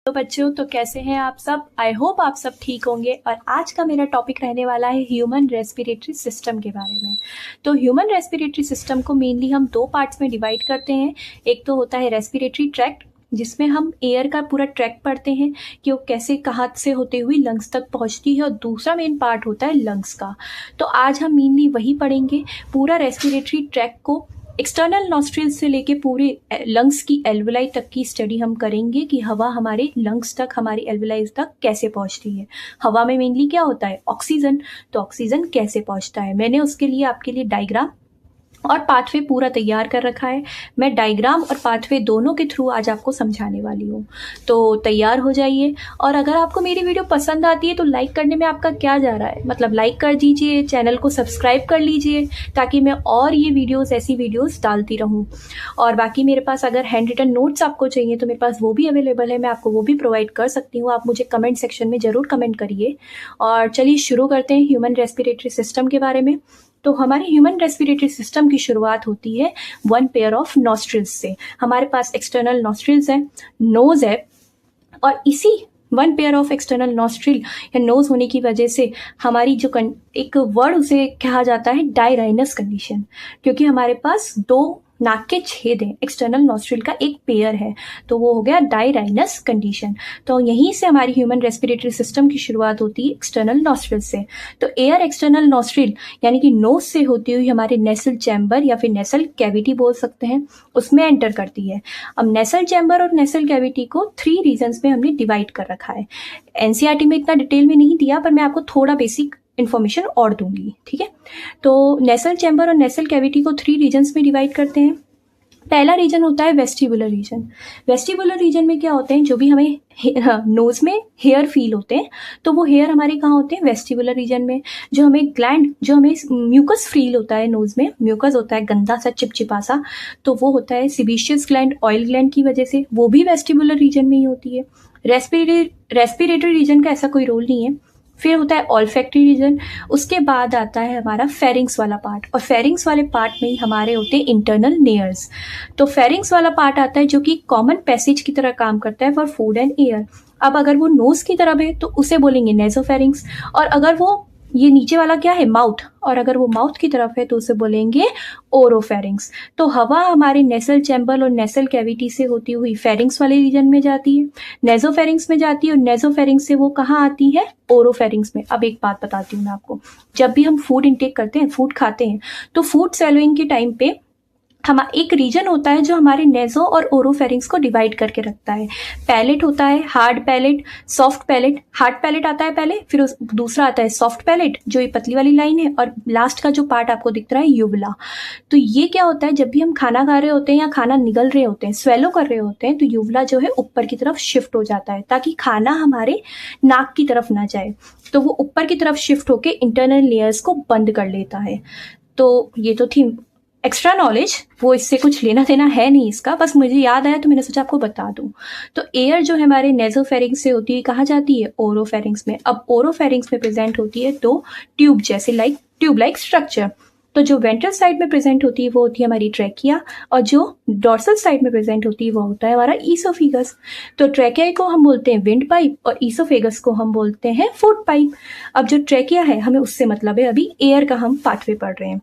तो बच्चों, तो कैसे हैं आप सब? आई होप आप सब ठीक होंगे। और आज का मेरा टॉपिक रहने वाला है ह्यूमन रेस्पिरेटरी सिस्टम के बारे में। तो ह्यूमन रेस्पिरेटरी सिस्टम को मेनली हम दो पार्ट्स में डिवाइड करते हैं। एक तो होता है रेस्पिरेटरी ट्रैक्ट, जिसमें हम एयर का पूरा ट्रैक पढ़ते हैं कि वो कैसे कहाँ से होते हुए लंग्स तक पहुँचती है, और दूसरा मेन पार्ट होता है लंग्स का। तो आज हम मेनली वही पढ़ेंगे, पूरा रेस्पिरेटरी ट्रैक को एक्सटर्नल नॉस्ट्रिल्स से लेके पूरे लंग्स की एल्वुलाई तक की स्टडी हम करेंगे कि हवा हमारे लंग्स तक, हमारी एल्वुलाइज तक कैसे पहुंचती है। हवा में मेनली क्या होता है? ऑक्सीजन। तो ऑक्सीजन कैसे पहुंचता है, मैंने उसके लिए आपके लिए डायग्राम और पाथवे पूरा तैयार कर रखा है। मैं डायग्राम और पाथवे दोनों के थ्रू आज आपको समझाने वाली हूँ। तो तैयार हो जाइए। और अगर आपको मेरी वीडियो पसंद आती है तो लाइक करने में आपका क्या जा रहा है, मतलब लाइक कर दीजिए, चैनल को सब्सक्राइब कर लीजिए, ताकि मैं और ये वीडियोस, ऐसी वीडियोस डालती रहूँ। और बाकी मेरे पास अगर हैंड रिटन नोट्स आपको चाहिए तो मेरे पास वो भी अवेलेबल है, मैं आपको वो भी प्रोवाइड कर सकती हूँ। आप मुझे कमेंट सेक्शन में ज़रूर कमेंट करिए। और चलिए शुरू करते हैं ह्यूमन रेस्पिरेटरी सिस्टम के बारे में। तो हमारे ह्यूमन रेस्पिरेटरी सिस्टम की शुरुआत होती है वन पेयर ऑफ नॉस्ट्रिल्स से। हमारे पास एक्सटर्नल नॉस्ट्रिल्स है, नोज है, और इसी one pair of external nostril या नोज होने की वजह से हमारी जो एक वर्ड उसे कहा जाता है डायराइनस कंडीशन, क्योंकि हमारे पास दो नाक के छेद हैं, एक्सटर्नल नॉस्ट्रिल का एक पेयर है, तो वो हो गया डायराइनस कंडीशन। तो यहीं से हमारी ह्यूमन रेस्पिरेटरी सिस्टम की शुरुआत होती है एक्सटर्नल नॉस्ट्रिल से। तो एयर एक्सटर्नल नॉस्ट्रिल यानी कि नोज से होती हुई हमारे नेसल चैम्बर या फिर नेसल कैविटी बोल सकते हैं, उसमें एंटर करती है। अब नेसल चैम्बर और नेसल कैविटी को 3 रीजन्स में हमने डिवाइड कर रखा है। एनसीईआरटी में इतना डिटेल में नहीं दिया, पर मैं आपको थोड़ा बेसिक इन्फॉर्मेशन और दूंगी, ठीक है। तो नेसल चैम्बर और नेसल कैविटी को 3 रीजन्स में डिवाइड करते हैं। पहला रीजन होता है वेस्टिबुलर रीजन। वेस्टिबुलर रीजन में क्या होते हैं, जो भी हमें नोज में हेयर फील होते हैं, तो वो हेयर हमारे कहाँ होते हैं? वेस्टिबुलर रीजन में। जो हमें ग्लैंड, जो हमें म्यूकस फील होता है, नोज में म्यूकस होता है गंदा सा चिपचिपा सा, तो वो होता है सिबेशियस ग्लैंड, ऑयल ग्लैंड की वजह से, वो भी वेस्टिबुलर रीजन में ही होती है। रेस्पिरेटरी रीजन का ऐसा कोई रोल नहीं है। फिर होता है ऑल्फैक्टरी रीजन, उसके बाद आता है हमारा फेरिंग्स वाला पार्ट, और फेरिंग्स वाले पार्ट में ही हमारे होते हैं इंटरनल नेयर्स। तो फेरिंग्स वाला पार्ट आता है जो कि कॉमन पैसेज की तरह काम करता है फॉर फूड एंड एयर। अब अगर वो नोज की तरफ है तो उसे बोलेंगे नेसोफेरिंग्स, और अगर वो ये नीचे वाला क्या है? माउथ, और अगर वो माउथ की तरफ है तो उसे बोलेंगे ओरोफेरिंग्स। तो हवा हमारे नेसल चैम्बर और नेसल कैविटी से होती हुई फेरिंग्स वाले रीजन में जाती है, नेसोफेरिंग्स में जाती है, और नेसोफेरिंग्स से वो कहाँ आती है? ओरोफेरिंग्स में। अब एक बात बताती हूँ मैं आपको, जब भी हम फूड इंटेक करते हैं, फूड खाते हैं, तो फूड सैलोइंग के टाइम पे हम एक रीजन होता है जो हमारे नेजो और ओरोफेरिंग्स को डिवाइड करके रखता है। पैलेट होता है, hard palate, soft palate. Hard palate आता है पहले, फिर दूसरा आता है सॉफ्ट पैलेट, जो ये पतली वाली लाइन है, और लास्ट का जो पार्ट आपको दिख रहा है यूवला। तो ये क्या होता है, जब भी हम खाना खा रहे होते हैं या खाना निगल रहे होते हैं, स्वेलो कर रहे होते हैं, तो यूवला जो है ऊपर की तरफ शिफ्ट हो जाता है, ताकि खाना हमारे नाक की तरफ ना जाए। तो वो ऊपर की तरफ शिफ्ट होके इंटरनल लेयर्स को बंद कर लेता है। तो ये तो थी एक्स्ट्रा नॉलेज, वो इससे कुछ लेना देना है नहीं इसका, बस मुझे याद आया तो मैंने सोचा आपको बता दूं। तो एयर जो है हमारे नेसोफेरिंग्स से होती है, कहाँ जाती है? ओरोफेरिंग्स में। अब ओरोफेरिंग्स में प्रेजेंट होती है तो ट्यूब जैसे ट्यूब लाइक स्ट्रक्चर। तो जो वेंट्रल साइड में प्रेजेंट होती है वो होती है हमारी ट्रैकिया, और जो डॉर्सल साइड में प्रेजेंट होती है वो होता है हमारा ईसोफेगस। तो ट्रैकिया को हम बोलते हैं विंड पाइप, और ईसोफेगस को हम बोलते हैं फूड पाइप। अब जो ट्रैकिया है, हमें उससे मतलब है, अभी एयर का हम पाथवे पढ़ रहे हैं।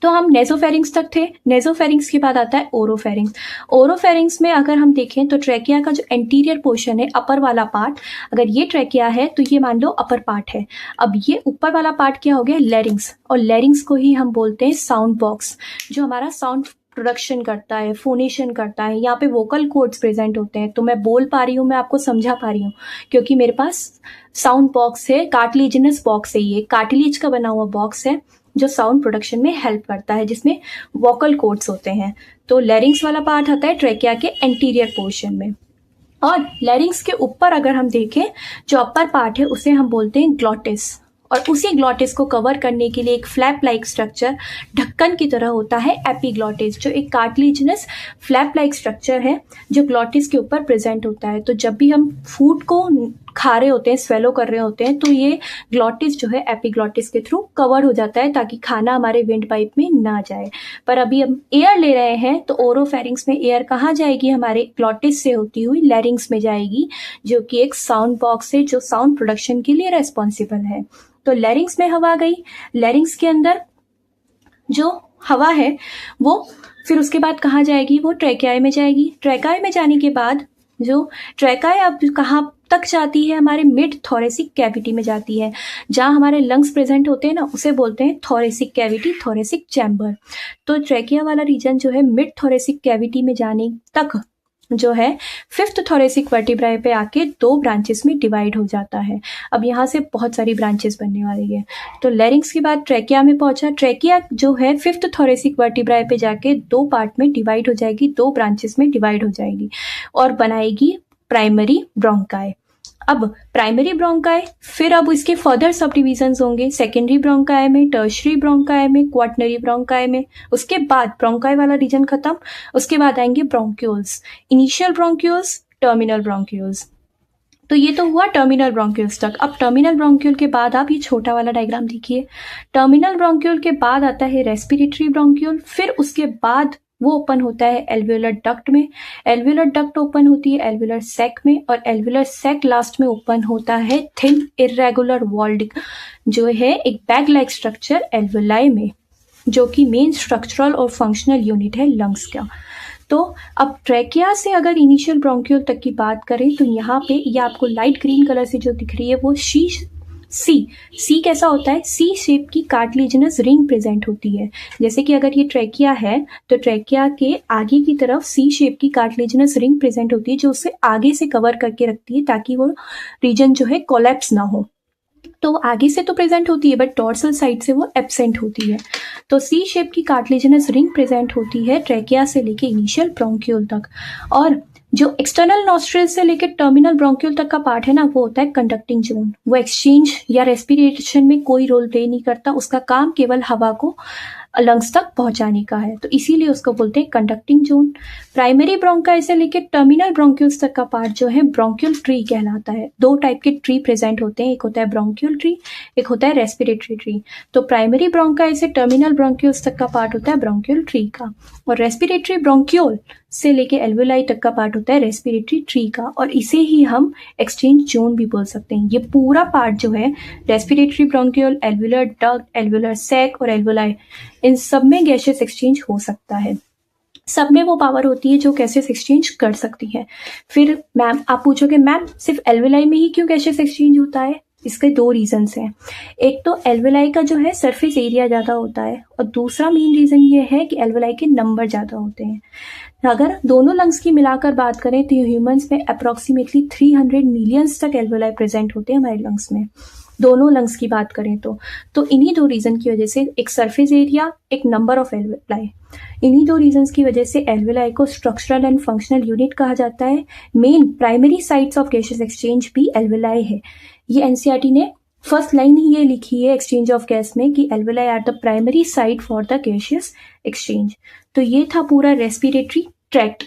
तो हम नेसोफेरिंग्स तक थे। नेसोफेरिंग्स के बाद आता है ओरोफेरिंग्स। ओरोफेरिंग्स में अगर हम देखें तो ट्रैकिया का जो एंटीरियर पोर्शन है, अपर वाला पार्ट, अगर ये ट्रैकिया है तो ये मान लो अपर पार्ट है। अब ये ऊपर वाला पार्ट क्या हो गया? लैरिंग्स, और लैरिंग्स को ही हम बोलते हैं साउंड बॉक्स, जो हमारा साउंड प्रोडक्शन करता है, फोनेशन करता है। यहाँ पे वोकल कोड्स प्रेजेंट होते हैं, तो मैं बोल पा रही हूँ, मैं आपको समझा पा रही हूँ, क्योंकि मेरे पास साउंड बॉक्स है, कार्टिलेजिनस बॉक्स है, ये कार्टिलेज का बना हुआ बॉक्स है जो साउंड प्रोडक्शन में हेल्प करता है, जिसमें वोकल कोड्स होते हैं। तो लैरिंग्स वाला पार्ट आता है ट्रैकिया के एंटीरियर पोर्शन में। और लैरिंग्स के ऊपर अगर हम देखें, जो अपर पार्ट है उसे हम बोलते हैं ग्लॉटिस, और उसी ग्लॉटिस को कवर करने के लिए एक फ्लैप लाइक स्ट्रक्चर ढक्कन की तरह होता है एपिग्लॉटिस, जो एक कार्टिलेजिनस फ्लैप लाइक स्ट्रक्चर है जो ग्लॉटिस के ऊपर प्रेजेंट होता है। तो जब भी हम फूड को खा रहे होते हैं, स्वेलो कर रहे होते हैं, तो ये ग्लॉटिस जो है एपिग्लॉटिस के थ्रू कवर हो जाता है ताकि खाना हमारे विंड पाइप में ना जाए। पर अभी हम एयर ले रहे हैं तो ओरोफेरिंक्स में एयर कहाँ जाएगी, हमारे ग्लॉटिस से होती हुई लैरिंग्स में जाएगी, जो कि एक साउंड बॉक्स है जो साउंड प्रोडक्शन के लिए रेस्पॉन्सिबल है। तो लैरिंग्स में हवा गई, लैरिंग्स के अंदर जो हवा है वो फिर उसके बाद कहाँ जाएगी, वो ट्रेकियाई में जाएगी। ट्रेकियाई में जाने के बाद जो ट्रेकियाई अब कहाँ तक जाती है, हमारे मिड थोरेसिक कैविटी में जाती है, जहाँ हमारे लंग्स प्रेजेंट होते हैं ना, उसे बोलते हैं थोरेसिक कैविटी, थोरेसिक चैम्बर। तो ट्रेकिया वाला रीजन जो है मिड थोरेसिक कैविटी में जाने तक जो है फिफ्थ थोरेसिक वर्टिब्राई पे आके 2 ब्रांचेस में डिवाइड हो जाता है। अब यहाँ से बहुत सारी ब्रांचेस बनने वाली है। तो लैरिंग्स के बाद ट्रेकिया में पहुंचा, ट्रेकिया जो है फिफ्थ थोरेसिक वर्टिब्राई पे जाके 2 पार्ट में डिवाइड हो जाएगी, 2 ब्रांचेस में डिवाइड हो जाएगी और बनाएगी प्राइमरी ब्रोंकाई। अब प्राइमरी ब्रोंकाई, फिर अब इसके फर्दर सब डिविजन्स होंगे सेकेंडरी ब्रोंकाई में, टर्शरी ब्रोंकाई में, क्वाटरनरी ब्रोंकाई में। उसके बाद ब्रोंकाई वाला रीजन खत्म, उसके बाद आएंगे bronchioles, initial bronchioles, terminal bronchioles. तो ये तो हुआ टर्मिनल ब्रोंक्यूल्स तक। अब टर्मिनल ब्रोंक्यूल के बाद आप ये छोटा वाला डायग्राम देखिए, टर्मिनल ब्रोंक्यूल के बाद आता है रेस्पिरेटरी ब्रोंक्यूल, फिर उसके बाद वो ओपन होता है एल्वियोलर डक्ट में, एल्वियोलर डक्ट ओपन होती है एल्वियोलर सैक में, और एल्वियोलर सैक लास्ट में ओपन होता है थिन इरेगुलर वॉल्ड जो है एक बैग लाइक स्ट्रक्चर एल्वियोलाई में, जो कि मेन स्ट्रक्चरल और फंक्शनल यूनिट है लंग्स का। तो अब ट्रेकिया से अगर इनिशियल ब्रोंक्यूल तक की बात करें तो यहाँ पे ये आपको लाइट ग्रीन कलर से जो दिख रही है वो सी कैसा होता है, सी शेप की कार्टिलेजिनस रिंग प्रेजेंट होती है। जैसे कि अगर ये ट्रेकिया है तो ट्रेकिया के आगे की तरफ सी शेप की कार्टिलेजिनस रिंग प्रेजेंट होती है, जो उसे आगे से कवर करके रखती है ताकि वो रीजन जो है कोलैप्स ना हो। तो आगे से तो प्रेजेंट होती है बट टॉर्सल साइड से वो एब्सेंट होती है। तो सी शेप की कार्टिलेजिनस रिंग प्रेजेंट होती है ट्रेकिया से लेके इनिशियल ब्रोंक्यूल तक। और जो एक्सटर्नल नॉस्ट्रिल से लेकर टर्मिनल ब्रोंक्यूल तक का पार्ट है ना, वो होता है कंडक्टिंग जोन। वो एक्सचेंज या रेस्पिरेशन में कोई रोल प्ले नहीं करता, उसका काम केवल हवा को लंग्स तक पहुंचाने का है, तो इसीलिए उसको बोलते हैं कंडक्टिंग जोन। प्राइमरी ब्रोंकाई से लेकर टर्मिनल ब्रोंक्यूल्स तक का पार्ट जो है ब्रोंक्यूल ट्री कहलाता है। 2 टाइप के ट्री प्रेजेंट होते हैं, एक होता है ब्रोंक्यूल ट्री, एक होता है रेस्पिरेटरी ट्री। तो प्राइमरी ब्रोंकाई से टर्मिनल ब्रोंक्यूल्स तक का पार्ट होता है ब्रोंक्यूल ट्री का, और रेस्पिरेटरी ब्रोंक्यूल से लेके एल्वियोलाई तक का पार्ट होता है रेस्पिरेटरी ट्री का, और इसे ही हम एक्सचेंज जोन भी बोल सकते हैं। ये पूरा पार्ट जो है respiratory bronchiole, alveolar duct, alveolar sac और एल्वियोलाई, इन सब में गैसेस एक्सचेंज हो सकता है। सब में वो पावर होती है जो गैसेस एक्सचेंज कर सकती है। फिर मैम आप पूछोगे मैम सिर्फ एल्वियोलाई में ही क्यों गैसेस एक्सचेंज होता है? इसके 2 रीजंस हैं। एक तो एल्वियोलाई का जो है सरफेस एरिया ज़्यादा होता है, और दूसरा मेन रीज़न ये है कि एल्वियोलाई के नंबर ज़्यादा होते हैं। अगर दोनों लंग्स की मिलाकर बात करें तो ह्यूमंस में अप्रॉक्सीमेटली 300 मिलियंस तक एल्वियोलाई प्रेजेंट होते हैं हमारे लंग्स में, दोनों लंग्स की बात करें तो इन्हीं 2 रीजन की वजह से, एक सरफेस एरिया, एक नंबर ऑफ एल्वियोलाई, इन्हीं 2 रीजंस की वजह से एल्वियोलाई को स्ट्रक्चरल एंड फंक्शनल यूनिट कहा जाता है। Main primary sites of gases exchange भी एल्वियोलाई है। ये एनसीईआरटी ने फर्स्ट लाइन ही ये लिखी है एक्सचेंज ऑफ गैस में कि alveoli are the primary site for the gaseous exchange. तो ये था पूरा रेस्पिरेटरी ट्रैक्ट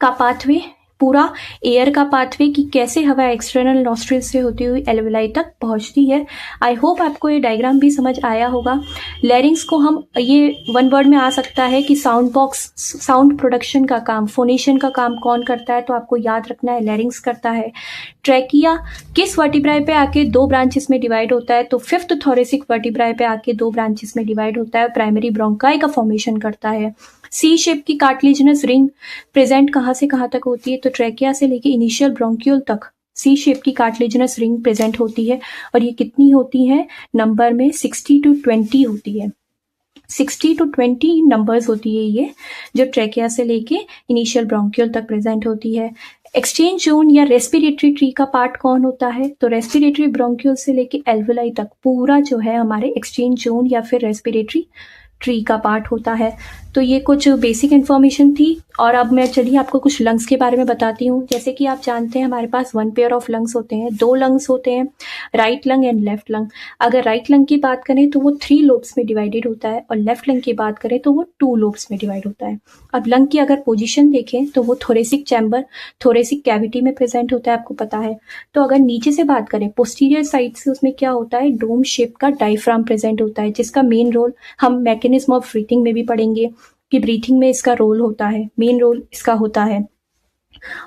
का पाथवे, पूरा एयर का पाथवे कि कैसे हवा एक्सटर्नल नॉस्ट्रिल से होती हुई एल्वियोलाई तक पहुंचती है। आई होप आपको ये डायग्राम भी समझ आया होगा। लैरिंग्स को हम ये 1 वर्ड में आ सकता है कि साउंड बॉक्स, साउंड प्रोडक्शन का काम, फोनेशन का काम कौन करता है, तो आपको याद रखना है लैरिंग्स करता है। ट्रेकिया किस वर्टिब्राई पे आके 2 ब्रांचेस में डिवाइड होता है, तो फिफ्थ थोरेसिक वर्टिब्राई पे आके 2 ब्रांचेस में डिवाइड होता है, प्राइमरी ब्रोंकाई का फॉर्मेशन करता है। सी शेप की कार्टिलेजिनस रिंग प्रेजेंट कहाँ से कहाँ तक होती है, तो ट्रेकिया से लेके इनिशियल ब्रोंक्यूल तक सी शेप की कार्टिलेजिनस रिंग प्रेजेंट होती है, और ये कितनी होती है, नंबर में 60 to 20 होती है। 60 to 20 नंबर्स होती है ये, जो ट्रेकिया से लेके इनिशियल ब्रोंक्यूल तक प्रेजेंट होती है। एक्सचेंज जोन या रेस्पिरेटरी ट्री का पार्ट कौन होता है, तो रेस्पिरेटरी ब्रोंक्यूल से लेके एल्वियोलाई तक पूरा जो है हमारे एक्सचेंज जोन या फिर रेस्पिरेटरी ट्री का पार्ट होता है। तो ये कुछ बेसिक इन्फॉर्मेशन थी। और अब मैं चलिए आपको कुछ लंग्स के बारे में बताती हूँ। जैसे कि आप जानते हैं हमारे पास 1 पेयर ऑफ लंग्स होते हैं, 2 लंग्स होते हैं, right lung and left lung. अगर राइट लंग की बात करें तो वो 3 लोब्स में डिवाइडेड होता है, और लेफ्ट लंग की बात करें तो वो 2 लोब्स में डिवाइड होता है। अब लंग की अगर पोजीशन देखें तो वो थोरेसिक चैम्बर, थोरेसिक कैविटी में प्रेजेंट होता है, आपको पता है। तो अगर नीचे से बात करें पोस्टीरियर साइड से, उसमें क्या होता है, डोम शेप का डायफ्राम प्रेजेंट होता है, जिसका मेन रोल हम मैकेनिज्म ऑफ ब्रीथिंग में भी पढ़ेंगे कि ब्रीथिंग में इसका रोल होता है, मेन रोल इसका होता है।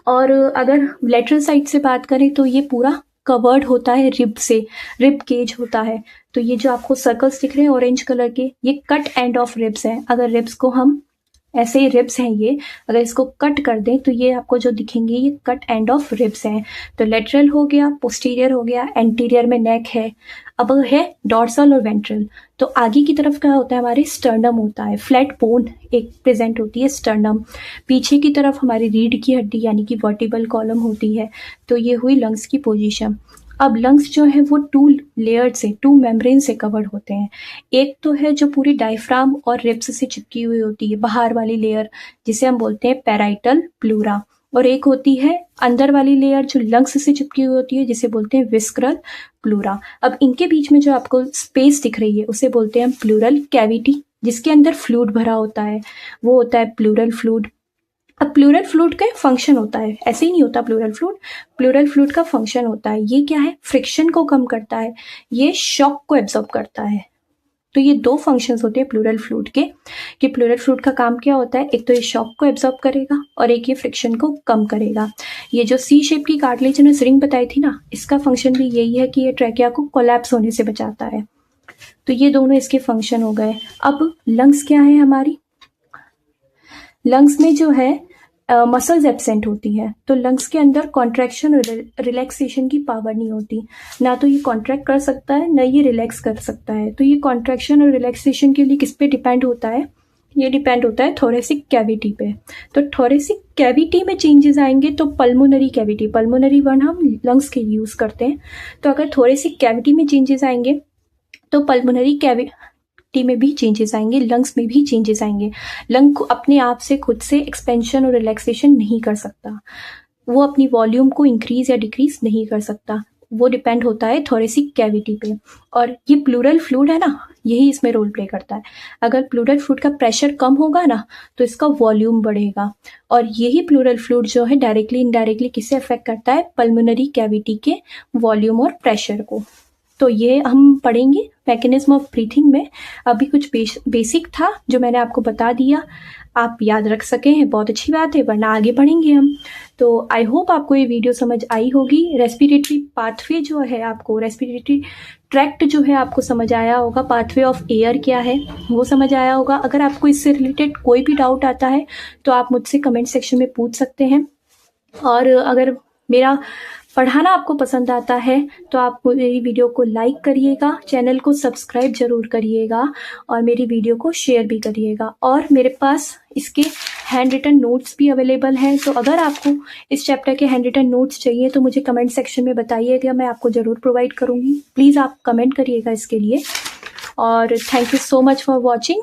और अगर लेटरल साइड से बात करें तो ये पूरा कवर्ड होता है रिब से, रिब केज होता है। तो ये जो आपको सर्कल्स दिख रहे हैं ऑरेंज कलर के, ये कट एंड ऑफ रिब्स हैं। अगर रिब्स को हम ऐसे ही रिब्स हैं ये, अगर इसको कट कर दें तो ये आपको जो दिखेंगे ये कट एंड ऑफ रिब्स हैं। तो लेटरल हो गया, पोस्टीरियर हो गया, एंटीरियर में नेक है, अब है डॉर्सल और वेंट्रल। तो आगे की तरफ क्या होता है, हमारे स्टर्नम होता है, फ्लैट बोन एक प्रेजेंट होती है स्टर्नम। पीछे की तरफ हमारी रीढ़ की हड्डी यानी कि वर्टिबल कॉलम होती है। तो ये हुई लंग्स की पोजीशन। अब लंग्स जो है वो 2 लेयर से, 2 मेम्ब्रेन से कवर्ड होते हैं। एक तो है जो पूरी डायफ्राम और रिब्स से चिपकी हुई होती है, बाहर वाली लेयर, जिसे हम बोलते हैं पैराइटल प्लूरा। और एक होती है अंदर वाली लेयर जो लंग्स से चिपकी हुई होती है, जिसे बोलते हैं विस्क्रल प्लूरा। अब इनके बीच में जो आपको स्पेस दिख रही है उसे बोलते हैं हम प्लूरल कैविटी, जिसके अंदर फ्लूइड भरा होता है, वो होता है प्लूरल फ्लूइड। अब प्लूरल फ्लूइड का फंक्शन होता है, ऐसे ही नहीं होता प्लूरल फ्लूइड, प्लूरल फ्लूइड का फंक्शन होता है, ये क्या है, फ्रिक्शन को कम करता है, ये शॉक को एब्जॉर्ब करता है। तो ये 2 फंक्शंस होते हैं प्लूरल फ्लूइड के, कि प्लूरल फ्लूइड का काम क्या होता है, एक तो ये शॉक को एब्जॉर्ब करेगा और एक ये फ्रिक्शन को कम करेगा। ये जो सी शेप की कार्टिलेजिनस रिंग बताई थी ना, इसका फंक्शन भी यही है कि ये ट्रैकिया को कोलैप्स होने से बचाता है। तो ये दोनों इसके फंक्शन हो गए। अब लंग्स क्या है हमारी, लंग्स में जो है मसल्स एब्सेंट होती है। तो लंग्स के अंदर कॉन्ट्रैक्शन और रिलैक्सेशन की पावर नहीं होती, ना तो ये कॉन्ट्रैक्ट कर सकता है ना ये रिलैक्स कर सकता है। तो ये कॉन्ट्रैक्शन और रिलैक्सेशन के लिए किस पे डिपेंड होता है, ये डिपेंड होता है थोरेसिक कैविटी पे। तो थोरेसिक कैविटी में चेंजेस आएंगे तो पल्मोनरी कैविटी, पल्मोनरी वर्ड हम लंग्स के यूज करते हैं, तो अगर थोरेसिक कैविटी में चेंजेस आएंगे तो पल्मोनरी कैविटी में भी चेंजेस आएंगे, लंग्स में भी चेंजेस आएंगे। लंग को अपने आप से खुद से एक्सपेंशन और रिलैक्सेशन नहीं कर सकता, वो अपनी वॉल्यूम को इंक्रीज या डिक्रीज नहीं कर सकता, वो डिपेंड होता है थोरेसिक कैविटी पे। और ये प्लूरल फ्लूइड है ना, यही इसमें रोल प्ले करता है। अगर प्लूरल फ्लूइड का प्रेशर कम होगा ना तो इसका वॉल्यूम बढ़ेगा, और यही प्लूरल फ्लूइड जो है डायरेक्टली इनडायरेक्टली किससे अफेक्ट करता है, पल्मोनरी कैविटी के वॉल्यूम और प्रेशर को। तो ये हम पढ़ेंगे मैकेनिज्म ऑफ ब्रीथिंग में। अभी कुछ बेसिक था जो मैंने आपको बता दिया, आप याद रख सके हैं बहुत अच्छी बात है, वरना आगे बढ़ेंगे हम। तो आई होप आपको ये वीडियो समझ आई होगी। रेस्पिरेटरी पाथवे जो है, आपको रेस्पिरेटरी ट्रैक्ट जो है आपको समझ आया होगा, पाथवे ऑफ एयर क्या है वो समझ आया होगा। अगर आपको इससे रिलेटेड कोई भी डाउट आता है तो आप मुझसे कमेंट सेक्शन में पूछ सकते हैं। और अगर मेरा पढ़ाना आपको पसंद आता है तो आप मेरी वीडियो को लाइक करिएगा, चैनल को सब्सक्राइब जरूर करिएगा और मेरी वीडियो को शेयर भी करिएगा। और मेरे पास इसके हैंड रिटन नोट्स भी अवेलेबल हैं, तो अगर आपको इस चैप्टर के हैंड रिटन नोट्स चाहिए तो मुझे कमेंट सेक्शन में बताइएगा, मैं आपको ज़रूर प्रोवाइड करूँगी। प्लीज़ आप कमेंट करिएगा इसके लिए। और thank you so much for watching.